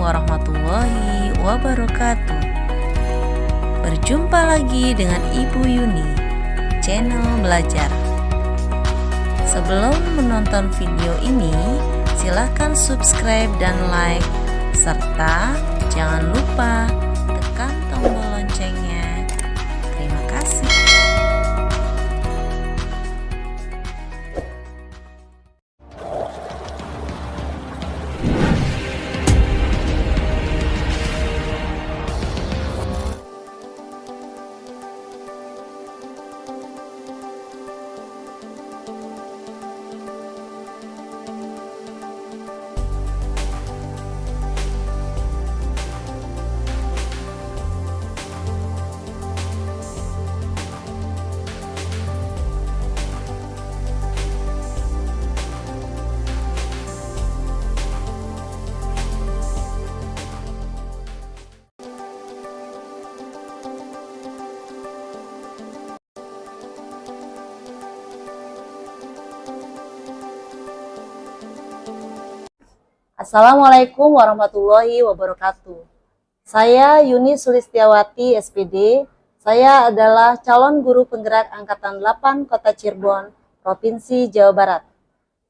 warahmatullahi wabarakatuh. Berjumpa lagi dengan Ibu Yuni, channel belajar. Sebelum menonton video ini, silahkan subscribe dan like, serta jangan lupa tekan tombol loncengnya. Terima kasih. Assalamualaikum warahmatullahi wabarakatuh. Saya Yuni Sulistiawati, SPD. Saya adalah calon guru penggerak Angkatan 8 Kota Cirebon, Provinsi Jawa Barat.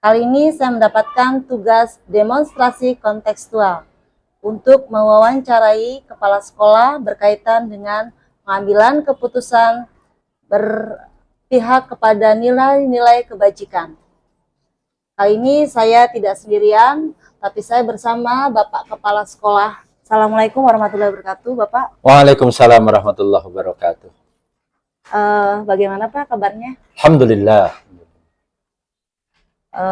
Kali ini saya mendapatkan tugas demonstrasi kontekstual untuk mewawancarai kepala sekolah berkaitan dengan pengambilan keputusan berpihak kepada nilai-nilai kebajikan. Kali ini saya tidak sendirian, tapi saya bersama Bapak Kepala Sekolah. Assalamualaikum warahmatullahi wabarakatuh, Bapak. Waalaikumsalam warahmatullahi wabarakatuh. Bagaimana Pak kabarnya? Alhamdulillah.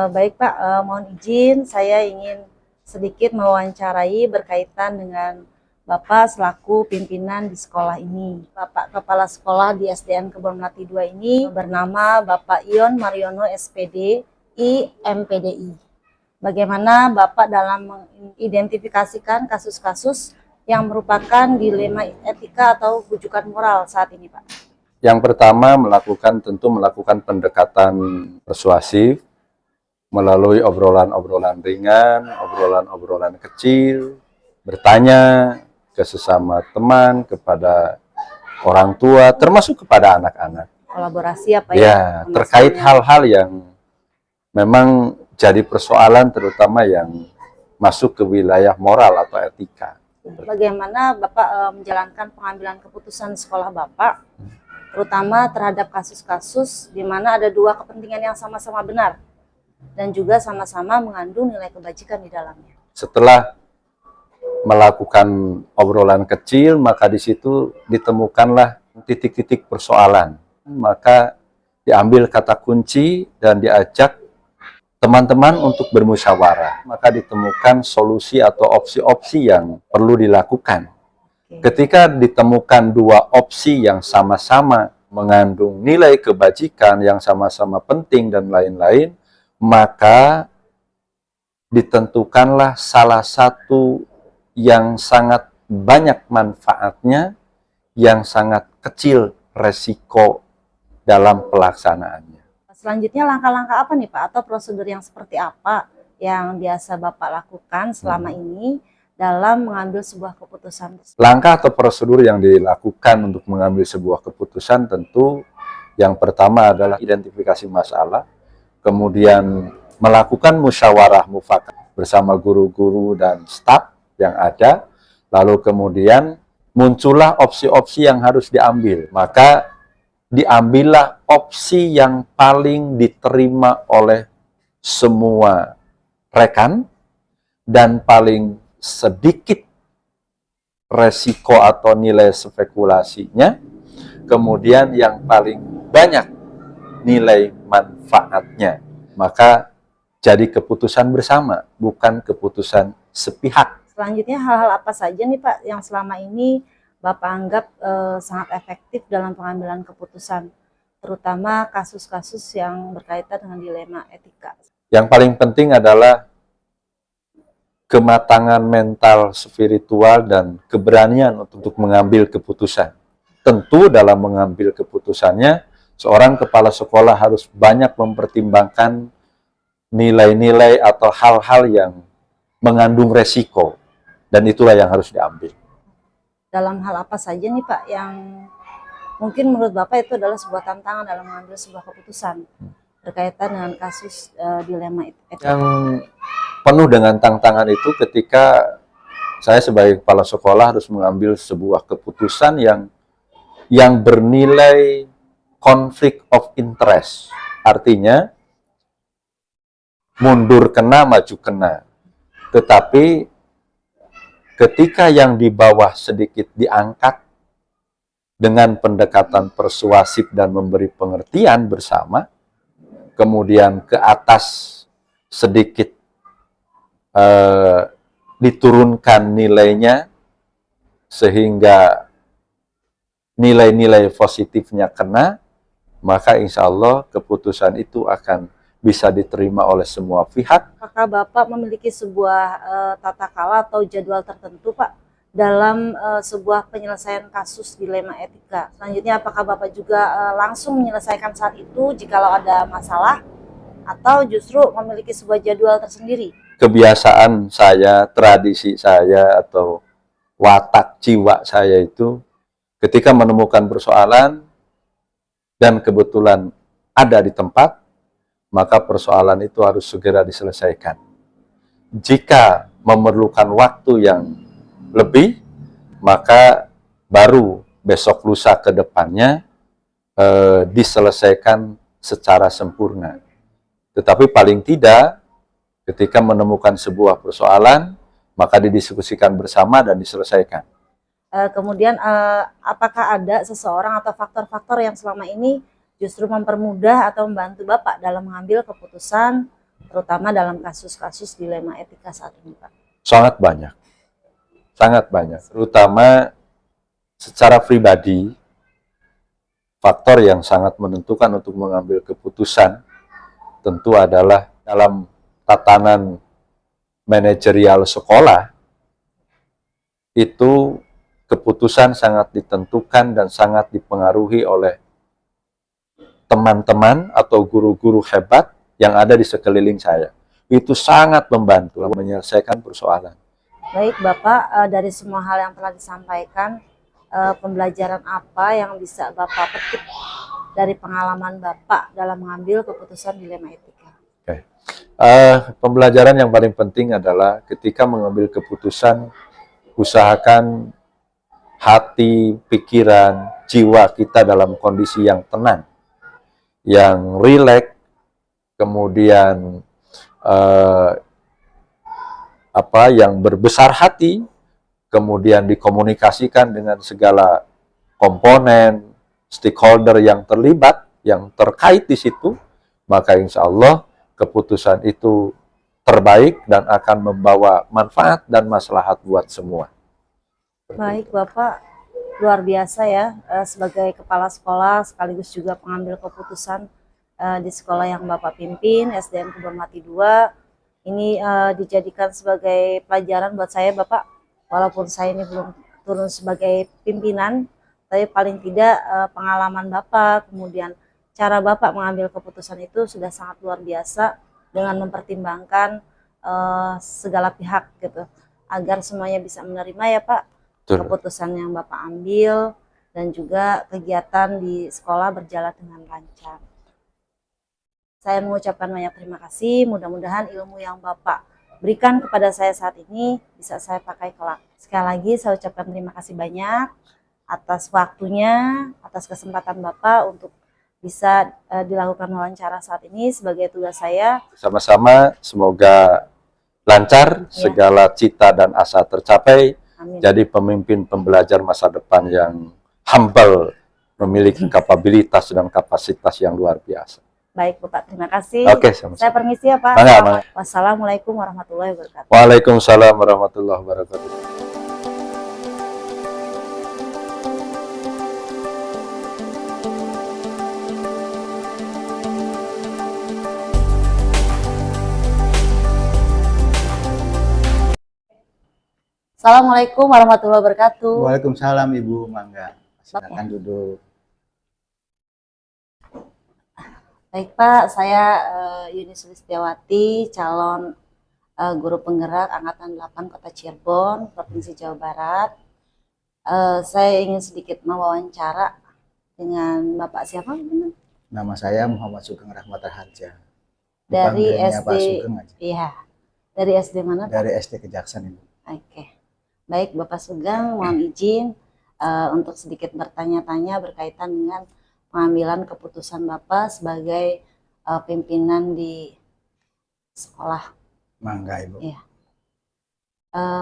Baik Pak, mohon izin saya ingin sedikit mewawancarai berkaitan dengan Bapak selaku pimpinan di sekolah ini. Bapak Kepala Sekolah di SDN Kebon Melati 2 ini bernama Bapak Ion Mariono, SPD, IMPDI. Bagaimana Bapak dalam mengidentifikasikan kasus-kasus yang merupakan dilema etika atau rujukan moral saat ini, Pak? Yang pertama tentu melakukan pendekatan persuasif melalui obrolan-obrolan ringan, obrolan-obrolan kecil, bertanya ke sesama teman, kepada orang tua, termasuk kepada anak-anak. Kolaborasi apa ya? Ya, terkait hal-hal yang memang jadi persoalan, terutama yang masuk ke wilayah moral atau etika. Bagaimana Bapak menjalankan pengambilan keputusan sekolah Bapak, terutama terhadap kasus-kasus di mana ada dua kepentingan yang sama-sama benar dan juga sama-sama mengandung nilai kebajikan di dalamnya? Setelah melakukan obrolan kecil, maka di situ ditemukanlah titik-titik persoalan. Maka diambil kata kunci dan diajak teman-teman untuk bermusyawarah, maka ditemukan solusi atau opsi-opsi yang perlu dilakukan. Ketika ditemukan dua opsi yang sama-sama mengandung nilai kebajikan, yang sama-sama penting dan lain-lain, maka ditentukanlah salah satu yang sangat banyak manfaatnya, yang sangat kecil resiko dalam pelaksanaannya. Selanjutnya langkah-langkah apa nih Pak, atau prosedur yang seperti apa yang biasa Bapak lakukan selama ini dalam mengambil sebuah keputusan? Langkah atau prosedur yang dilakukan untuk mengambil sebuah keputusan tentu yang pertama adalah identifikasi masalah, kemudian melakukan musyawarah mufakat bersama guru-guru dan staf yang ada, lalu kemudian muncullah opsi-opsi yang harus diambil. Maka diambillah opsi yang paling diterima oleh semua rekan dan paling sedikit resiko atau nilai spekulasinya, kemudian yang paling banyak nilai manfaatnya. Maka jadi keputusan bersama, bukan keputusan sepihak. Selanjutnya hal-hal apa saja nih Pak yang selama ini Bapak anggap sangat efektif dalam pengambilan keputusan, terutama kasus-kasus yang berkaitan dengan dilema etika? Yang paling penting adalah kematangan mental, spiritual, dan keberanian untuk mengambil keputusan. Tentu dalam mengambil keputusannya, seorang kepala sekolah harus banyak mempertimbangkan nilai-nilai atau hal-hal yang mengandung resiko. dan itulah yang harus diambil. Dalam hal apa saja nih Pak yang mungkin menurut Bapak itu adalah sebuah tantangan dalam mengambil sebuah keputusan berkaitan dengan kasus dilema etika? Yang penuh dengan tantangan itu ketika saya sebagai kepala sekolah harus mengambil sebuah keputusan yang bernilai konflik of interest. Artinya mundur kena, maju kena. Tetapi ketika yang di bawah sedikit diangkat dengan pendekatan persuasif dan memberi pengertian bersama, kemudian ke atas sedikit diturunkan nilainya sehingga nilai-nilai positifnya kena, maka insya Allah keputusan itu akan bisa diterima oleh semua pihak. Apakah Bapak memiliki sebuah tata kelola atau jadwal tertentu Pak dalam sebuah penyelesaian kasus dilema etika? Selanjutnya apakah Bapak juga langsung menyelesaikan saat itu jikalau ada masalah atau justru memiliki sebuah jadwal tersendiri? Kebiasaan saya, tradisi saya, atau watak jiwa saya itu ketika menemukan persoalan dan kebetulan ada di tempat, maka persoalan itu harus segera diselesaikan. Jika memerlukan waktu yang lebih, maka baru besok lusa ke depannya diselesaikan secara sempurna. Tetapi paling tidak, ketika menemukan sebuah persoalan, maka didiskusikan bersama dan diselesaikan. Kemudian apakah ada seseorang atau faktor-faktor yang selama ini justru mempermudah atau membantu Bapak dalam mengambil keputusan, terutama dalam kasus-kasus dilema etika saat ini, Pak? Sangat banyak. Sangat banyak. Terutama secara pribadi, faktor yang sangat menentukan untuk mengambil keputusan tentu adalah dalam tatanan manajerial sekolah, itu keputusan sangat ditentukan dan sangat dipengaruhi oleh teman-teman atau guru-guru hebat yang ada di sekeliling saya. Itu sangat membantu menyelesaikan persoalan. Baik Bapak, dari semua hal yang telah disampaikan, pembelajaran apa yang bisa Bapak petik dari pengalaman Bapak dalam mengambil keputusan dilema etika? Okay. Pembelajaran yang paling penting adalah ketika mengambil keputusan, usahakan hati, pikiran, jiwa kita dalam kondisi yang tenang, yang rileks, kemudian yang berbesar hati, kemudian dikomunikasikan dengan segala komponen, stakeholder yang terlibat, yang terkait di situ, maka insya Allah keputusan itu terbaik dan akan membawa manfaat dan maslahat buat semua. Baik Bapak, luar biasa ya sebagai kepala sekolah sekaligus juga pengambil keputusan di sekolah yang Bapak pimpin, SDN Kebonmati 2. Ini dijadikan sebagai pelajaran buat saya Bapak, walaupun saya ini belum turun sebagai pimpinan, tapi paling tidak pengalaman Bapak, kemudian cara Bapak mengambil keputusan itu sudah sangat luar biasa dengan mempertimbangkan segala pihak gitu, agar semuanya bisa menerima ya Pak. Betul. Keputusan yang Bapak ambil dan juga kegiatan di sekolah berjalan dengan lancar. Saya mengucapkan banyak terima kasih, mudah-mudahan ilmu yang Bapak berikan kepada saya saat ini bisa saya pakai kelak. Sekali lagi saya ucapkan terima kasih banyak atas waktunya, atas kesempatan Bapak untuk bisa dilakukan wawancara saat ini sebagai tugas saya. Sama-sama, semoga lancar, ya. Segala cita dan asa tercapai. Amin. Jadi pemimpin pembelajar masa depan yang humble, memiliki kapabilitas dan kapasitas yang luar biasa. Baik Bapak, terima kasih. Oke, sama-sama. Saya permisi ya Pak. Wassalamualaikum warahmatullahi wabarakatuh. Waalaikumsalam warahmatullahi wabarakatuh. Assalamualaikum warahmatullahi wabarakatuh. Waalaikumsalam Ibu, mangga. Silakan duduk. Baik Pak, saya Yuni Sulistiawati, calon guru penggerak Angkatan 8 Kota Cirebon, Provinsi Jawa Barat. Saya ingin sedikit mewawancara dengan Bapak siapa? Benar? Nama saya Muhammad Sugeng Rahmat Harja. Dari Dipanggilnya SD. Pak Sugeng aja. Iya. Dari SD mana, Pak? Dari SD Kejaksan, Ibu. Oke. Baik, Bapak Sugeng, mohon izin untuk sedikit bertanya-tanya berkaitan dengan pengambilan keputusan Bapak sebagai pimpinan di sekolah. Mangga, Ibu. Iya.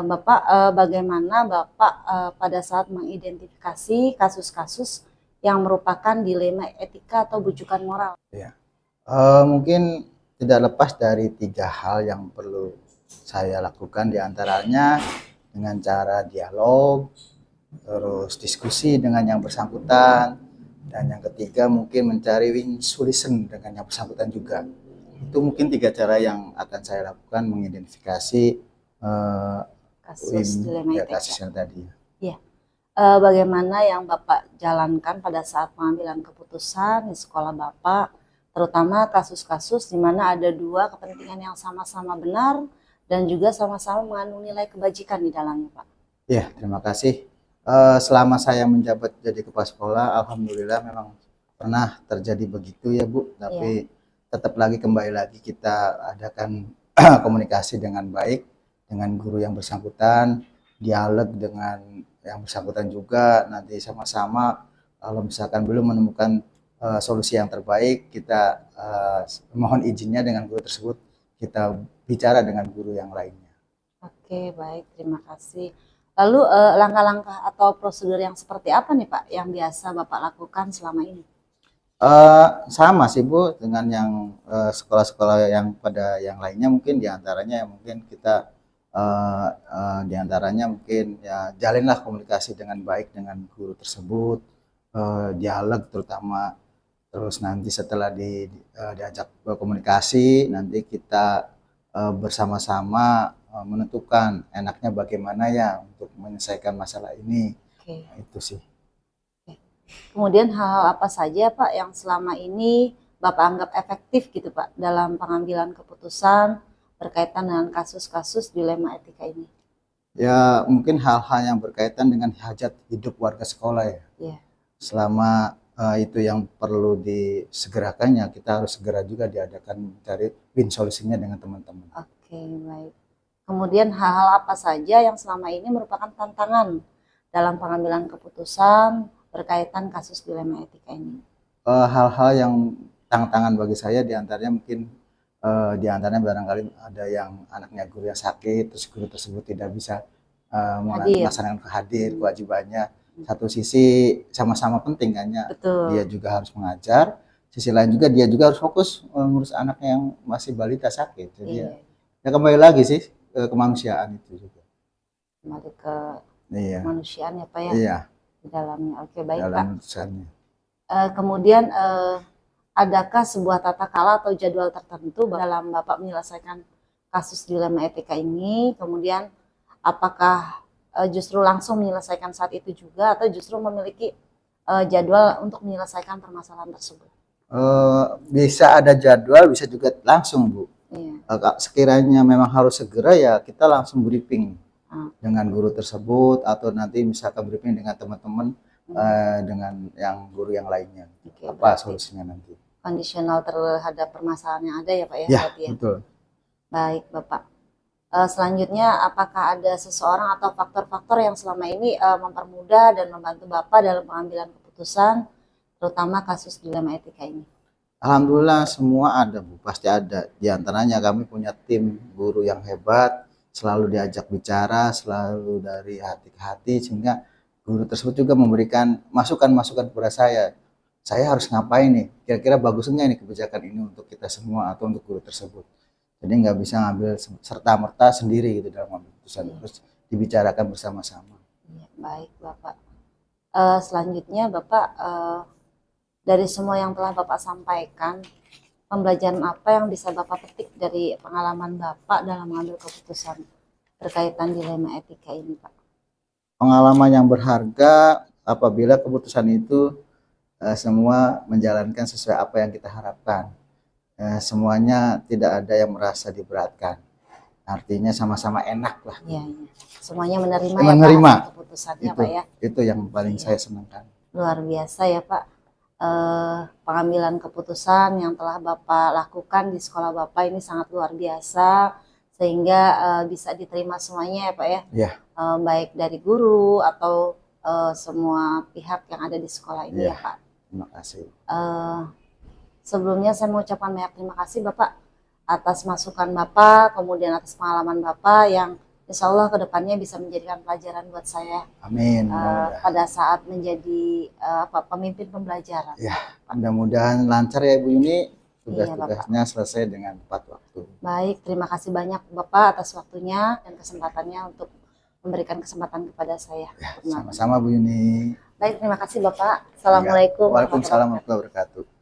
Bapak, bagaimana Bapak pada saat mengidentifikasi kasus-kasus yang merupakan dilema etika atau bujukan moral? Mungkin tidak lepas dari 3 hal yang perlu saya lakukan, diantaranya dengan cara dialog, terus diskusi dengan yang bersangkutan, dan yang ketiga mungkin mencari win solution dengan yang bersangkutan juga. Itu mungkin 3 cara yang akan saya lakukan mengidentifikasi Kasus dilema etika. kasus yang tadi. Bagaimana yang Bapak jalankan pada saat pengambilan keputusan di sekolah Bapak, terutama kasus-kasus di mana ada 2 kepentingan yang sama-sama benar dan juga sama-sama mengandung nilai kebajikan di dalamnya, Pak? Ya, terima kasih. Selama saya menjabat jadi kepala sekolah, alhamdulillah memang pernah terjadi begitu ya, Bu. Tapi tetap kembali lagi kita adakan komunikasi dengan baik dengan guru yang bersangkutan, dialog dengan yang bersangkutan juga, nanti sama-sama kalau misalkan belum menemukan solusi yang terbaik, kita mohon izinnya dengan guru tersebut, kita bicara dengan guru yang lainnya. Oke, baik, terima kasih. Lalu langkah-langkah atau prosedur yang seperti apa nih, Pak, yang biasa Bapak lakukan selama ini? Sama sih, Bu, dengan yang sekolah-sekolah yang pada yang lainnya, mungkin diantaranya mungkin kita diantaranya mungkin ya jalinlah komunikasi dengan baik dengan guru tersebut, dialog terutama, terus nanti setelah diajak komunikasi, nanti kita bersama-sama menentukan enaknya bagaimana ya untuk menyelesaikan masalah ini. Oke. Nah, itu sih. Kemudian hal-hal apa saja, Pak, yang selama ini Bapak anggap efektif gitu, Pak, dalam pengambilan keputusan berkaitan dengan kasus-kasus dilema etika ini? Ya, mungkin hal-hal yang berkaitan dengan hajat hidup warga sekolah ya. Iya. Selama itu yang perlu disegerakan, ya kita harus segera juga diadakan mencari win solusinya dengan teman-teman. Oke, baik. Kemudian hal-hal apa saja yang selama ini merupakan tantangan dalam pengambilan keputusan berkaitan kasus dilema etika ini? Hal-hal yang tantangan bagi saya diantaranya mungkin diantaranya barangkali ada yang anaknya guru yang sakit, terus guru tersebut tidak bisa melaksanakan kewajibannya. Satu sisi sama-sama penting kan ya, dia juga harus mengajar, sisi lain juga dia juga harus fokus mengurus anaknya yang masih balita sakit. Jadi ya kembali lagi sih kemanusiaan itu juga. Kembali ke kemanusiaan ya, Pak ya? Iya. Di dalamnya. Oke, baik, dalam Pak. Kemudian adakah sebuah tata kala atau jadwal tertentu dalam Bapak menyelesaikan kasus dilema etika ini? Kemudian apakah justru langsung menyelesaikan saat itu juga atau justru memiliki jadwal untuk menyelesaikan permasalahan tersebut? Bisa ada jadwal, bisa juga langsung, Bu. Iya. Sekiranya memang harus segera ya kita langsung briefing dengan guru tersebut, atau nanti misalkan briefing dengan teman-teman dengan yang guru yang lainnya. Apa solusinya nanti? Kondisional terhadap permasalahan yang ada ya, Pak ya? Ya, betul. Baik, Bapak. Selanjutnya, apakah ada seseorang atau faktor-faktor yang selama ini mempermudah dan membantu Bapak dalam pengambilan keputusan, terutama kasus dilema etika ini? Alhamdulillah semua ada, Bu, pasti ada. Di antaranya kami punya tim guru yang hebat, selalu diajak bicara, selalu dari hati ke hati, sehingga guru tersebut juga memberikan masukan-masukan kepada saya. Saya harus ngapain nih? Kira-kira bagus enggak ini kebijakan ini untuk kita semua atau untuk guru tersebut? Jadi nggak bisa ngambil serta-merta sendiri gitu dalam mengambil keputusan, terus dibicarakan bersama-sama. Baik, Bapak. Selanjutnya, Bapak, dari semua yang telah Bapak sampaikan, pembelajaran apa yang bisa Bapak petik dari pengalaman Bapak dalam mengambil keputusan berkaitan dilema etika ini, Pak? Pengalaman yang berharga apabila keputusan itu semua menjalankan sesuai apa yang kita harapkan. Semuanya tidak ada yang merasa diberatkan. Artinya sama-sama enak lah. Iya, iya. Semuanya menerima Menerima. ya Pak keputusannya Itu Pak ya. itu yang paling Iya. saya senangkan. Luar biasa ya Pak. Pengambilan keputusan yang telah Bapak lakukan di sekolah Bapak ini sangat luar biasa sehingga bisa diterima semuanya ya Pak ya. Iya. Baik dari guru atau semua pihak yang ada di sekolah ini Iya. ya Pak. Terima kasih. Sebelumnya saya mengucapkan banyak terima kasih Bapak atas masukan Bapak, kemudian atas pengalaman Bapak yang insya Allah kedepannya bisa menjadikan pelajaran buat saya Amin. Mudah-mudahan. pada saat menjadi pemimpin pembelajaran. Ya, mudah-mudahan lancar ya Ibu Yuni. Iya, Tugas-tugasnya selesai dengan tepat waktu. Baik, terima kasih banyak Bapak atas waktunya dan kesempatannya untuk memberikan kesempatan kepada saya. Ya, sama-sama Bu Yuni. Baik, terima kasih Bapak. Assalamualaikum Waalaikumsalam warahmatullahi wabarakatuh.